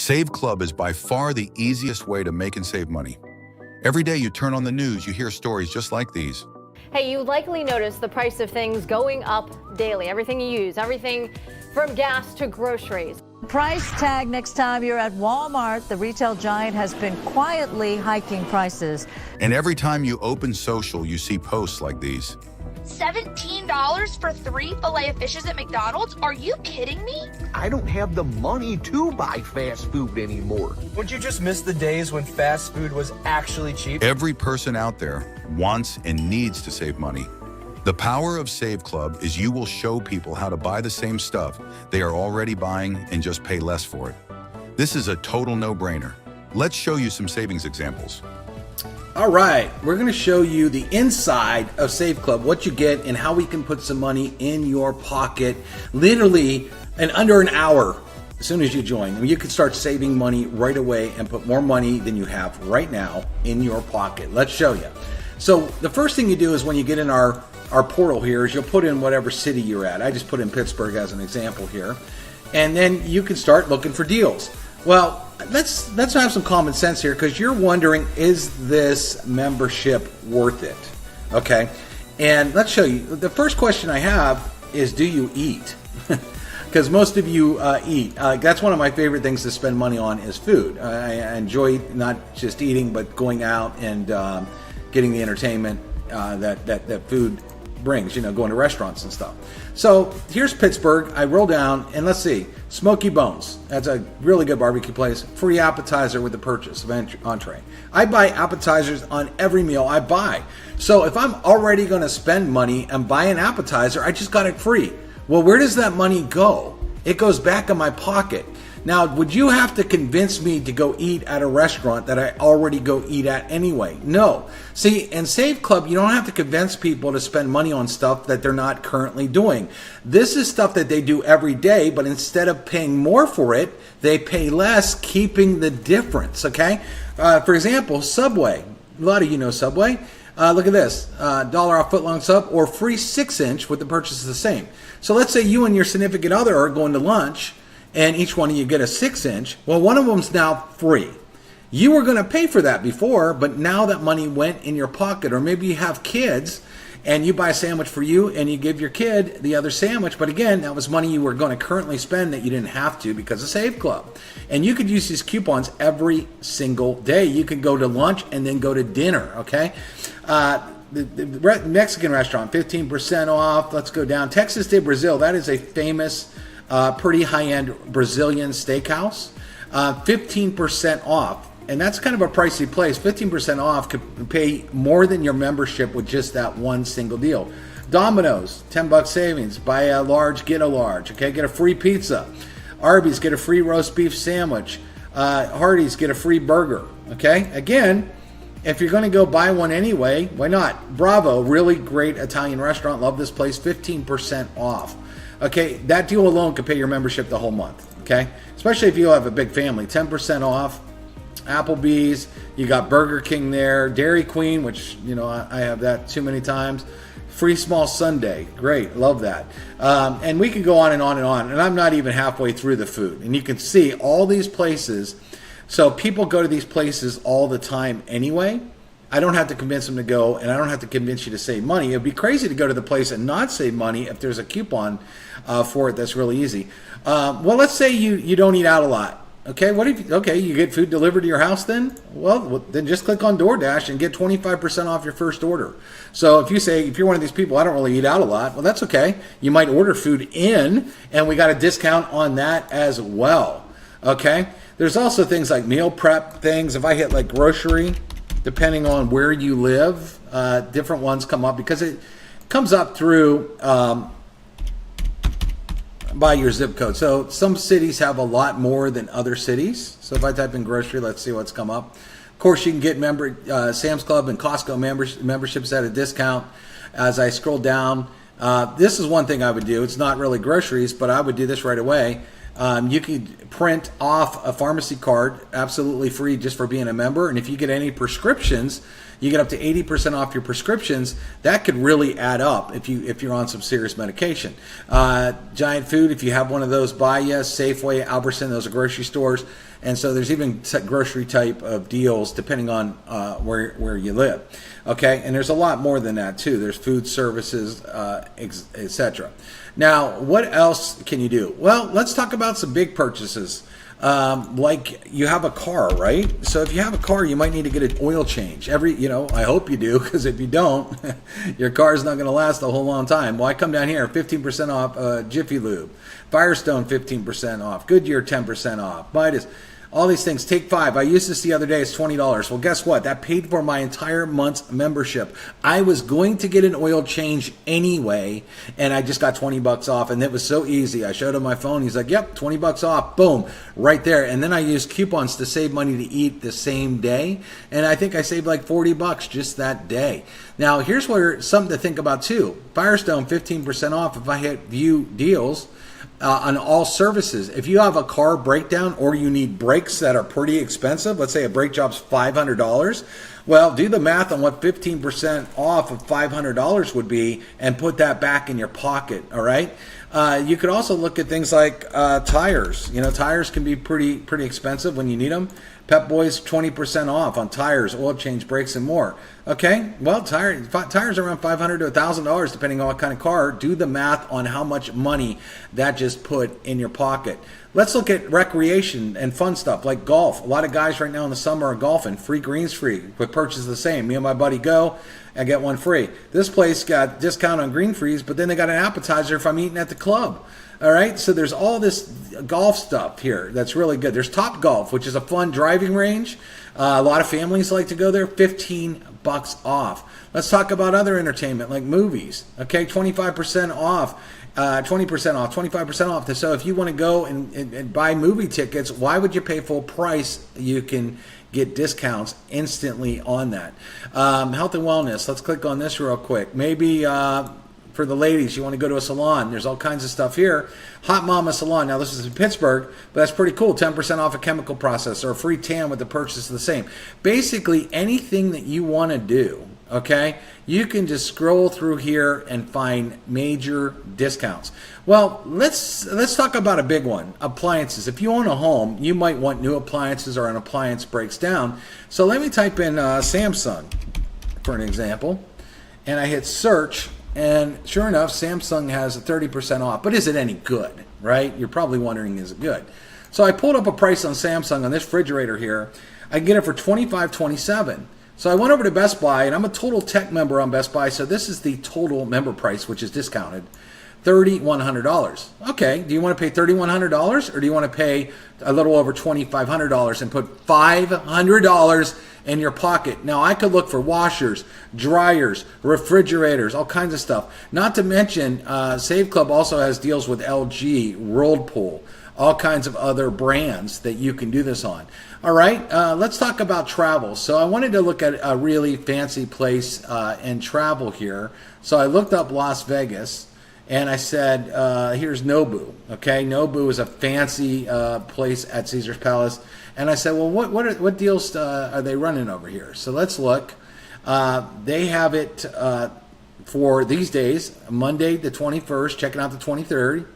Save Club is by far the easiest way to make and save money. Every day you turn on the news, you hear stories just like these. Hey, you likely notice the price of things going up daily. Everything you use, everything from gas to groceries. Price tag next time you're at Walmart. The retail giant has been quietly hiking prices. And every time you open social, you see posts like these. $17 for 3 filet of fishes at McDonald's? Are you kidding me? I don't have the money to buy fast food anymore. Would you just miss the days when fast food was actually cheap? Every person out there wants and needs to save money. The power of Save Club is you will show people how to buy the same stuff they are already buying and just pay less for it. This is a total no-brainer. Let's show you some savings examples. All right, we're going to show you the inside of Save Club, what you get and how we can put some money in your pocket literally in under an hour as soon as you join. I mean, you can start saving money right away and put more money than you have right now in your pocket. Let's show you. So the first thing you do is when you get in our portal here is you'll put in whatever city you're at. I just put in Pittsburgh as an example here. And then you can start looking for deals. Well, let's have some common sense here because you're wondering, is this membership worth it? Okay. And let's show you. The first question I have is, do you eat? Because most of you eat. That's one of my favorite things to spend money on is food. I enjoy not just eating, but going out and getting the entertainment that food brings, going to restaurants and stuff. So here's Pittsburgh. I roll down and let's see, Smoky Bones. That's a really good barbecue place. Free appetizer with the purchase of entree. I buy appetizers on every meal I buy. So if I'm already going to spend money and buy an appetizer, I just got it free. Well, where does that money go? It goes back in my pocket. Now, would you have to convince me to go eat at a restaurant that I already go eat at anyway? No. See, in Save Club, you don't have to convince people to spend money on stuff that they're not currently doing. This is stuff that they do every day, but instead of paying more for it, they pay less, keeping the difference, okay? For example, Subway. A lot of you know Subway. Look at this, $1 off footlong sub or free 6-inch with the purchase is the same. So let's say you and your significant other are going to lunch and each one of you get a 6-inch. Well, one of them's now free. You were going to pay for that before, but now that money went in your pocket. Or maybe you have kids and you buy a sandwich for you and you give your kid the other sandwich. But again, that was money you were going to currently spend that you didn't have to because of Save Club. And you could use these coupons every single day. You could go to lunch and then go to dinner, okay? The Mexican restaurant, 15% off. Let's go down. Texas de Brazil, that is a famous, pretty high-end Brazilian steakhouse. 15% off. And that's kind of a pricey place. 15% off could pay more than your membership with just that one single deal. Domino's, $10 savings. Buy a large, get a large. Okay, get a free pizza. Arby's, get a free roast beef sandwich. Hardee's, get a free burger. Okay, again, if you're going to go buy one anyway, why not? Bravo, really great Italian restaurant. Love this place. 15% off. Okay, that deal alone could pay your membership the whole month. Okay, especially if you have a big family. 10% off. Applebee's, you got Burger King there, Dairy Queen, which I have that too many times. Free small sundae, great, love that. And we can go on and on and on. And I'm not even halfway through the food. And you can see all these places. So people go to these places all the time anyway. I don't have to convince them to go, and I don't have to convince you to save money. It'd be crazy to go to the place and not save money if there's a coupon for it. That's really easy. Well, let's say you don't eat out a lot. Okay, you get food delivered to your house then? Well, then just click on DoorDash and get 25% off your first order. So if you're one of these people, I don't really eat out a lot, well, that's okay. You might order food in, and we got a discount on that as well. Okay, there's also things like meal prep things. If I hit like grocery, depending on where you live, different ones come up because it comes up through by your zip code. So some cities have a lot more than other cities. So if I type in grocery, let's see what's come up. Of course, you can get Sam's Club and Costco memberships at a discount. As I scroll down, this is one thing I would do. It's not really groceries, but I would do this right away. You could print off a pharmacy card absolutely free just for being a member. And if you get any prescriptions, you get up to 80% off your prescriptions. That could really add up if you're on some serious medication. Giant Food, if you have one of those by you, Safeway, Albertson, those are grocery stores. And so there's even grocery type of deals depending on where you live. Okay, and there's a lot more than that too. There's food services, etc. Now, what else can you do? Well, let's talk about some big purchases. Like you have a car, right? So if you have a car, you might need to get an oil change. I hope you do, because if you don't, your car is not going to last a whole long time. Well, I come down here, 15% off Jiffy Lube, Firestone 15% off, Goodyear 10% off, Midas. All these things, Take 5. I used this the other day. It's $20. Well, guess what? That paid for my entire month's membership. I was going to get an oil change anyway, and I just got $20 off, and it was so easy. I showed him my phone. He's like, "Yep, $20 off." Boom, right there. And then I used coupons to save money to eat the same day, and I think I saved like $40 just that day. Now, here's where something to think about too. Firestone 15% off if I hit view deals. On all services. If you have a car breakdown or you need brakes that are pretty expensive, let's say a brake job's $500, well, do the math on what 15% off of $500 would be and put that back in your pocket, all right? You could also look at things like tires. Tires can be pretty expensive when you need them. Pep Boys 20% off on tires, oil change, brakes, and more. Okay, well, tires are around $500 to $1,000 depending on what kind of car. Do the math on how much money that just put in your pocket. Let's look at recreation and fun stuff like golf. A lot of guys right now in the summer are golfing. Free greens free, but purchase the same. Me and my buddy go, I get one free. This place got discount on green frees, but then they got an appetizer if I'm eating at the club. All right, so there's all this golf stuff here that's really good. There's Top Golf, which is a fun driving range. A lot of families like to go there. $15 off. Let's talk about other entertainment like movies. Okay, 25% off. 20% off, 25% off. So if you want to go and buy movie tickets, why would you pay full price? You can get discounts instantly on that. Health and wellness. Let's click on this real quick. Maybe for the ladies, you want to go to a salon. There's all kinds of stuff here. Hot Mama Salon. Now, this is in Pittsburgh, but that's pretty cool. 10% off a chemical process or a free tan with the purchase of the same. Basically, anything that you want to do, okay, you can just scroll through here and find major discounts. Well, let's talk about a big one, appliances. If you own a home, you might want new appliances or an appliance breaks down. So let me type in Samsung for an example, and I hit search. And sure enough, Samsung has a 30% off. But is it any good, right? You're probably wondering, is it good? So I pulled up a price on Samsung on this refrigerator here. I can get it for $25.27. So I went over to Best Buy, and I'm a total tech member on Best Buy, so this is the total member price, which is discounted. $3,100. Okay, do you want to pay $3,100 or do you want to pay a little over $2,500 and put $500 in your pocket? Now, I could look for washers, dryers, refrigerators, all kinds of stuff. Not to mention, Save Club also has deals with LG, Whirlpool, all kinds of other brands that you can do this on. All right, let's talk about travel. So I wanted to look at a really fancy place and travel here. So I looked up Las Vegas. And I said, here's Nobu. Okay, Nobu is a fancy place at Caesar's Palace. And I said, well, what deals are they running over here? So let's look. They have it for these days, Monday the 21st, checking out the 23rd.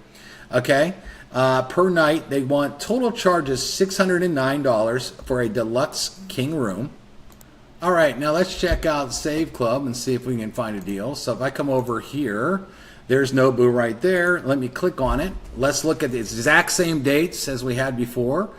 Okay, per night they want total charges $609 for a deluxe king room. All right, now let's check out Save Club and see if we can find a deal. So if I come over here. There's Nobu right there. Let me click on it. Let's look at the exact same dates as we had before.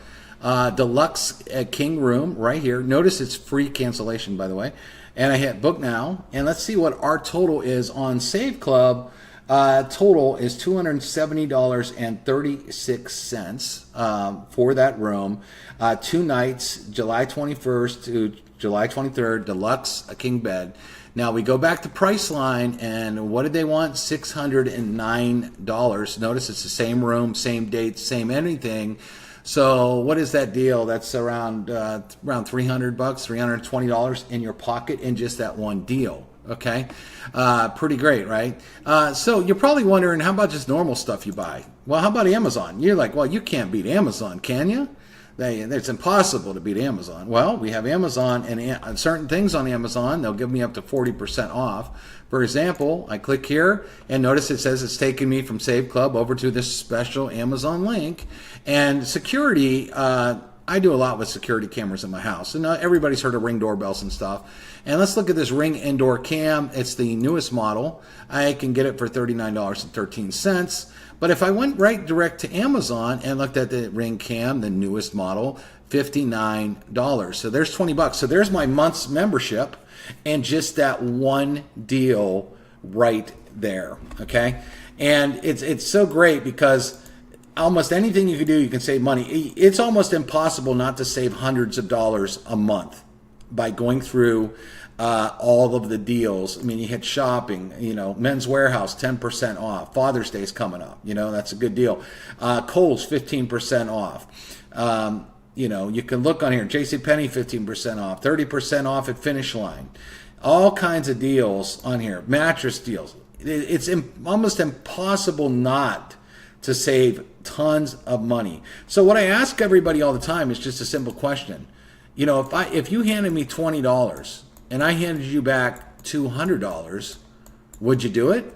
Deluxe King Room right here. Notice it's free cancellation, by the way. And I hit book now. And let's see what our total is on Save Club. Total is $270.36 for that room. 2 nights, July 21st to July 23rd, deluxe king bed. Now we go back to Priceline, and what did they want? $609. Notice it's the same room, same date, same anything. So what is that deal? That's around $300, $320 in your pocket in just that one deal. Okay, pretty great, right? So you're probably wondering, how about just normal stuff you buy? Well, how about Amazon? You're like, well, you can't beat Amazon, can you? It's impossible to beat Amazon. Well, we have Amazon, and certain things on Amazon, they'll give me up to 40% off. For example, I click here, and notice it says it's taking me from Save Club over to this special Amazon link. And security I do a lot with security cameras in my house. And everybody's heard of Ring doorbells and stuff. And let's look at this Ring indoor cam. It's the newest model. I can get it for $39.13. But if I went right direct to Amazon and looked at the Ring cam, the newest model, $59. So there's $20. So there's my month's membership and just that one deal right there. Okay. And it's so great because almost anything you can do, you can save money. It's almost impossible not to save hundreds of dollars a month by going through all of the deals. I mean, you hit shopping, Men's Warehouse, 10% off. Father's Day's coming up. That's a good deal. Kohl's, 15% off. You can look on here. JCPenney, 15% off. 30% off at Finish Line. All kinds of deals on here. Mattress deals. It's almost impossible not to save tons of money. So what I ask everybody all the time is just a simple question. If you handed me $20 and I handed you back $200, would you do it?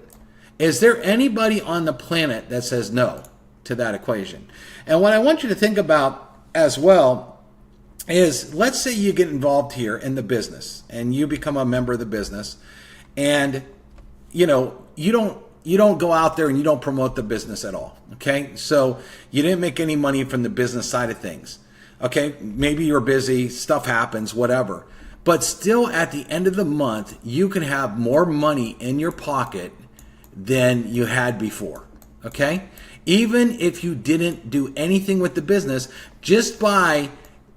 Is there anybody on the planet that says no to that equation? And what I want you to think about as well is, let's say you get involved here in the business and you become a member of the business, and you don't go out there and you don't promote the business at all. Okay. So you didn't make any money from the business side of things. Okay. Maybe you're busy, stuff happens, whatever. But still at the end of the month, you can have more money in your pocket than you had before. Okay. Even if you didn't do anything with the business, just by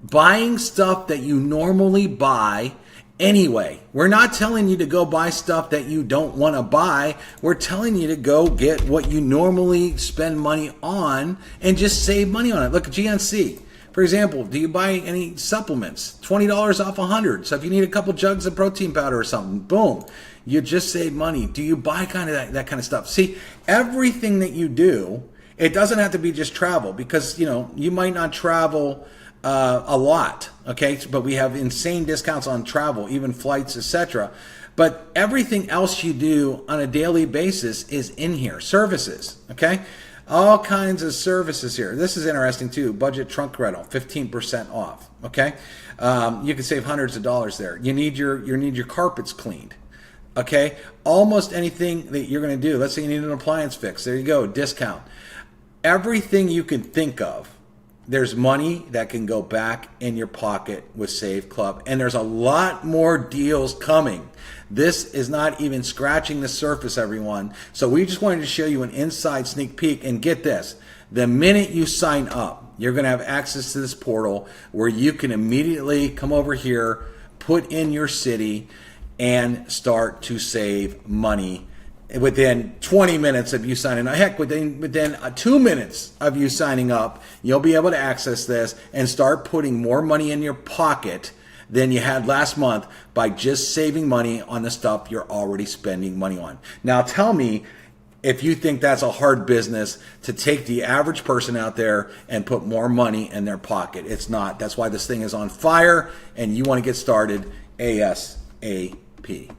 buying stuff that you normally buy anyway. We're not telling you to go buy stuff that you don't want to buy. We're telling you to go get what you normally spend money on and just save money on it. Look at GNC. For example, do you buy any supplements? $20 off 100. So if you need a couple jugs of protein powder or something, boom, you just save money. Do you buy kind of that kind of stuff? See, everything that you do, it doesn't have to be just travel, because you might not travel a lot, okay? But we have insane discounts on travel, even flights, etc. But everything else you do on a daily basis is in here. Services, okay? All kinds of services here. This is interesting too. Budget trunk rental, 15% off, okay? You can save hundreds of dollars there. You need your carpets cleaned, okay? Almost anything that you're going to do. Let's say you need an appliance fix. There you go, discount. Everything you can think of, there's money that can go back in your pocket with Save Club. And there's a lot more deals coming. This is not even scratching the surface, everyone. So we just wanted to show you an inside sneak peek. And get this, the minute you sign up, you're going to have access to this portal where you can immediately come over here, put in your city, and start to save money within 20 minutes of you signing up. Heck, within 2 minutes of you signing up, you'll be able to access this and start putting more money in your pocket than you had last month by just saving money on the stuff you're already spending money on. Now tell me if you think that's a hard business to take the average person out there and put more money in their pocket. It's not. That's why this thing is on fire, and you want to get started ASAP.